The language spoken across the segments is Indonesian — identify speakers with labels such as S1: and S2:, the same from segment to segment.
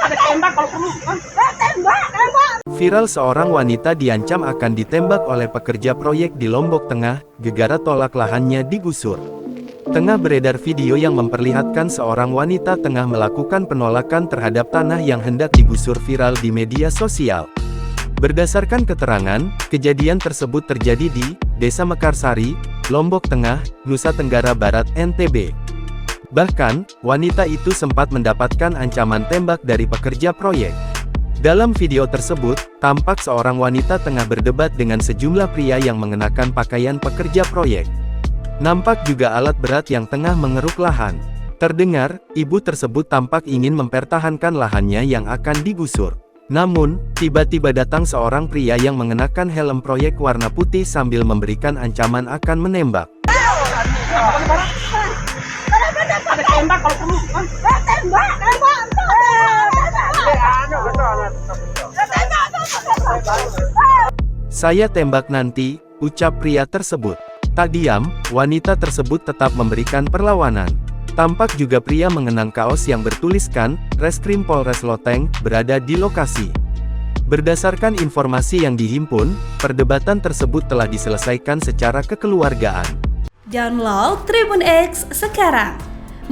S1: Ada tembak kalau perlu. Tembak.
S2: Viral seorang wanita diancam akan ditembak oleh pekerja proyek di Lombok Tengah, gegara tolak lahannya digusur. Tengah beredar video yang memperlihatkan seorang wanita tengah melakukan penolakan terhadap tanah yang hendak digusur viral di media sosial. Berdasarkan keterangan, kejadian tersebut terjadi di Desa Mekarsari, Lombok Tengah, Nusa Tenggara Barat, NTB. Bahkan, wanita itu sempat mendapatkan ancaman tembak dari pekerja proyek. Dalam video tersebut, tampak seorang wanita tengah berdebat dengan sejumlah pria yang mengenakan pakaian pekerja proyek. Nampak juga alat berat yang tengah mengeruk lahan. Terdengar, ibu tersebut tampak ingin mempertahankan lahannya yang akan digusur. Namun, tiba-tiba datang seorang pria yang mengenakan helm proyek warna putih sambil memberikan ancaman akan menembak.
S1: Ada tembak kalau perlu. Tembak.
S2: Saya tembak nanti, ucap pria tersebut. Tak diam, wanita tersebut tetap memberikan perlawanan. Tampak juga pria mengenang kaos yang bertuliskan, Reskrim Polres Loteng, berada di lokasi. Berdasarkan informasi yang dihimpun, perdebatan tersebut telah diselesaikan secara kekeluargaan.
S3: Download Tribun X sekarang,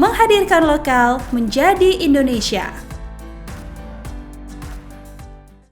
S3: menghadirkan lokal menjadi Indonesia.